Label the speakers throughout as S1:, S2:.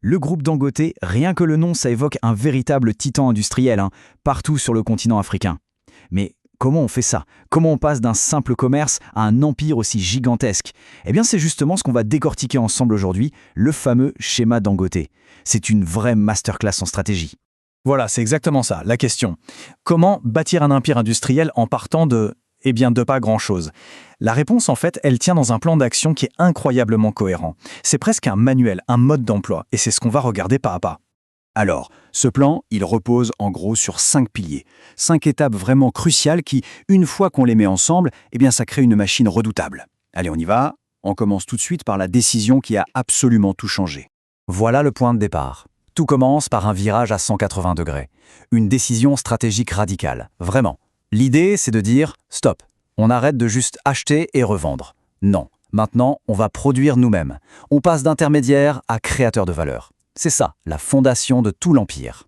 S1: Le groupe Dangote, rien que le nom, ça évoque un véritable titan industriel, partout sur le continent africain. Mais comment on fait ça? Comment on passe d'un simple commerce à un empire aussi gigantesque? Eh bien, c'est justement ce qu'on va décortiquer ensemble aujourd'hui, le fameux schéma Dangote. C'est une vraie masterclass en stratégie.
S2: Voilà, c'est exactement ça, la question. Comment bâtir un empire industriel en partant de pas grand-chose? La réponse, en fait, elle tient dans un plan d'action qui est incroyablement cohérent. C'est presque un manuel, un mode d'emploi, et c'est ce qu'on va regarder pas à pas.
S3: Alors, ce plan, il repose en gros sur 5 piliers. 5 étapes vraiment cruciales qui, une fois qu'on les met ensemble, ça crée une machine redoutable. Allez, on y va. On commence tout de suite par la décision qui a absolument tout changé.
S1: Voilà le point de départ. Tout commence par un virage à 180 degrés. Une décision stratégique radicale, vraiment. L'idée, c'est de dire « stop ». On arrête de juste acheter et revendre. Non, maintenant, on va produire nous-mêmes. On passe d'intermédiaire à créateur de valeur. C'est ça, la fondation de tout l'empire.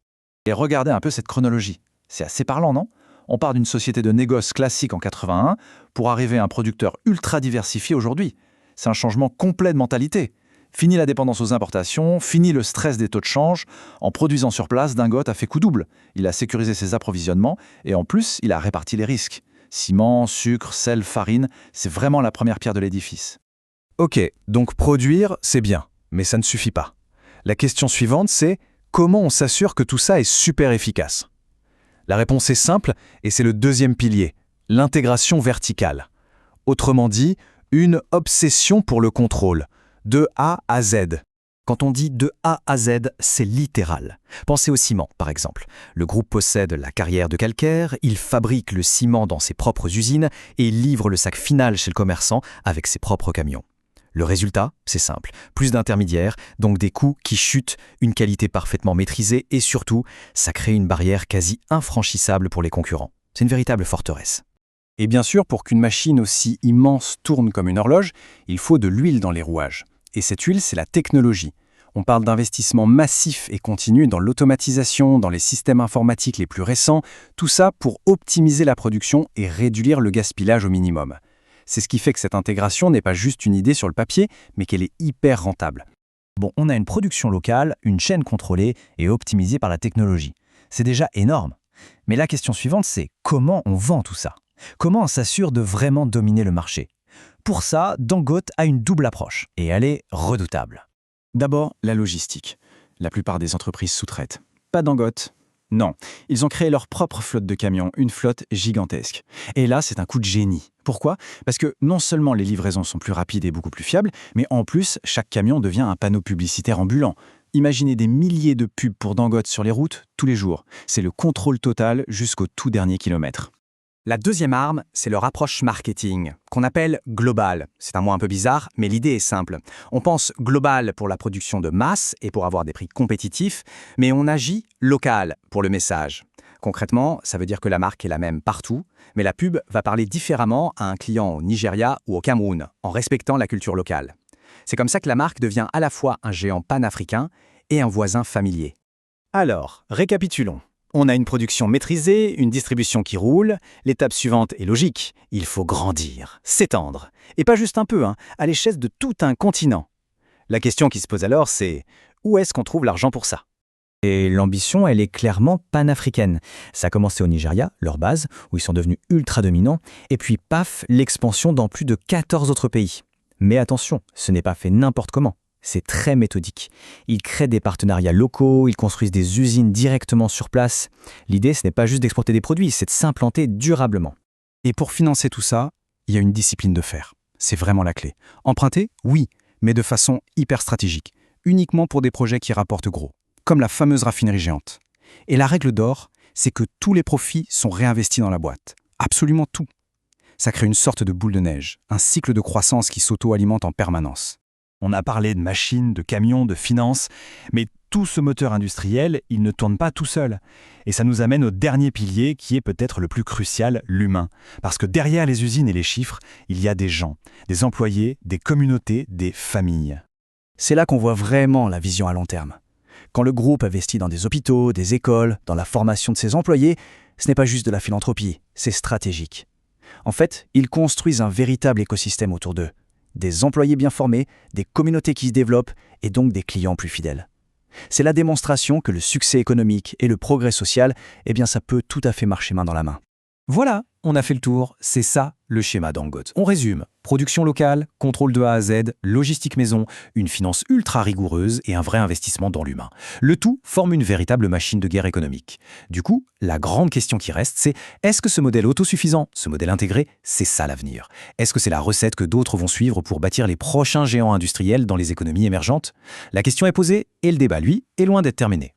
S2: Et regardez un peu cette chronologie. C'est assez parlant, non? On part d'une société de négoce classique en 81 pour arriver à un producteur ultra diversifié aujourd'hui. C'est un changement complet de mentalité. Fini la dépendance aux importations, fini le stress des taux de change. En produisant sur place, Dangote a fait coup double. Il a sécurisé ses approvisionnements et en plus, il a réparti les risques. Ciment, sucre, sel, farine, c'est vraiment la première pierre de l'édifice.
S4: Ok, donc produire, c'est bien, mais ça ne suffit pas. La question suivante, c'est comment on s'assure que tout ça est super efficace? La réponse est simple et c'est le deuxième pilier, l'intégration verticale. Autrement dit, une obsession pour le contrôle, de A à Z.
S1: Quand on dit de A à Z, c'est littéral. Pensez au ciment, par exemple. Le groupe possède la carrière de calcaire, il fabrique le ciment dans ses propres usines et il livre le sac final chez le commerçant avec ses propres camions. Le résultat, c'est simple. Plus d'intermédiaires, donc des coûts qui chutent, une qualité parfaitement maîtrisée et surtout, ça crée une barrière quasi infranchissable pour les concurrents. C'est une véritable forteresse.
S3: Et bien sûr, pour qu'une machine aussi immense tourne comme une horloge, il faut de l'huile dans les rouages. Et cette huile, c'est la technologie. On parle d'investissements massifs et continus dans l'automatisation, dans les systèmes informatiques les plus récents, tout ça pour optimiser la production et réduire le gaspillage au minimum. C'est ce qui fait que cette intégration n'est pas juste une idée sur le papier, mais qu'elle est hyper rentable.
S1: Bon, on a une production locale, une chaîne contrôlée et optimisée par la technologie. C'est déjà énorme. Mais la question suivante, c'est comment on vend tout ça? Comment on s'assure de vraiment dominer le marché? Pour ça, Dangote a une double approche, et elle est redoutable.
S3: D'abord, la logistique. La plupart des entreprises sous-traitent. Pas Dangote. Non, ils ont créé leur propre flotte de camions, une flotte gigantesque. Et là, c'est un coup de génie. Pourquoi? Parce que non seulement les livraisons sont plus rapides et beaucoup plus fiables, mais en plus, chaque camion devient un panneau publicitaire ambulant. Imaginez des milliers de pubs pour Dangote sur les routes tous les jours. C'est le contrôle total jusqu'au tout dernier kilomètre.
S5: La deuxième arme, c'est leur approche marketing, qu'on appelle global. C'est un mot un peu bizarre, mais l'idée est simple. On pense global pour la production de masse et pour avoir des prix compétitifs, mais on agit local pour le message. Concrètement, ça veut dire que la marque est la même partout, mais la pub va parler différemment à un client au Nigeria ou au Cameroun, en respectant la culture locale. C'est comme ça que la marque devient à la fois un géant panafricain et un voisin familier. Alors, récapitulons. On a une production maîtrisée, une distribution qui roule. L'étape suivante est logique. Il faut grandir, s'étendre. Et pas juste un peu, à l'échelle de tout un continent. La question qui se pose alors, c'est où est-ce qu'on trouve l'argent pour ça?
S1: Et l'ambition, elle est clairement panafricaine. Ça a commencé au Nigeria, leur base, où ils sont devenus ultra dominants. Et puis, paf, l'expansion dans plus de 14 autres pays. Mais attention, ce n'est pas fait n'importe comment. C'est très méthodique. Ils créent des partenariats locaux, ils construisent des usines directement sur place. L'idée, ce n'est pas juste d'exporter des produits, c'est de s'implanter durablement.
S3: Et pour financer tout ça, il y a une discipline de fer. C'est vraiment la clé. Emprunter, oui, mais de façon hyper stratégique. Uniquement pour des projets qui rapportent gros, comme la fameuse raffinerie géante. Et la règle d'or, c'est que tous les profits sont réinvestis dans la boîte. Absolument tout. Ça crée une sorte de boule de neige, un cycle de croissance qui s'auto-alimente en permanence.
S2: On a parlé de machines, de camions, de finances, mais tout ce moteur industriel, il ne tourne pas tout seul. Et ça nous amène au dernier pilier qui est peut-être le plus crucial, l'humain. Parce que derrière les usines et les chiffres, il y a des gens, des employés, des communautés, des familles.
S1: C'est là qu'on voit vraiment la vision à long terme. Quand le groupe investit dans des hôpitaux, des écoles, dans la formation de ses employés, ce n'est pas juste de la philanthropie, c'est stratégique. En fait, ils construisent un véritable écosystème autour d'eux. Des employés bien formés, des communautés qui se développent et donc des clients plus fidèles.
S5: C'est la démonstration que le succès économique et le progrès social, eh bien ça peut tout à fait marcher main dans la main. Voilà, on a fait le tour, c'est ça le schéma Dangote. On résume, production locale, contrôle de A à Z, logistique maison, une finance ultra rigoureuse et un vrai investissement dans l'humain. Le tout forme une véritable machine de guerre économique. Du coup, la grande question qui reste, c'est est-ce que ce modèle autosuffisant, ce modèle intégré, c'est ça l'avenir? Est-ce que c'est la recette que d'autres vont suivre pour bâtir les prochains géants industriels dans les économies émergentes? La question est posée et le débat, lui, est loin d'être terminé.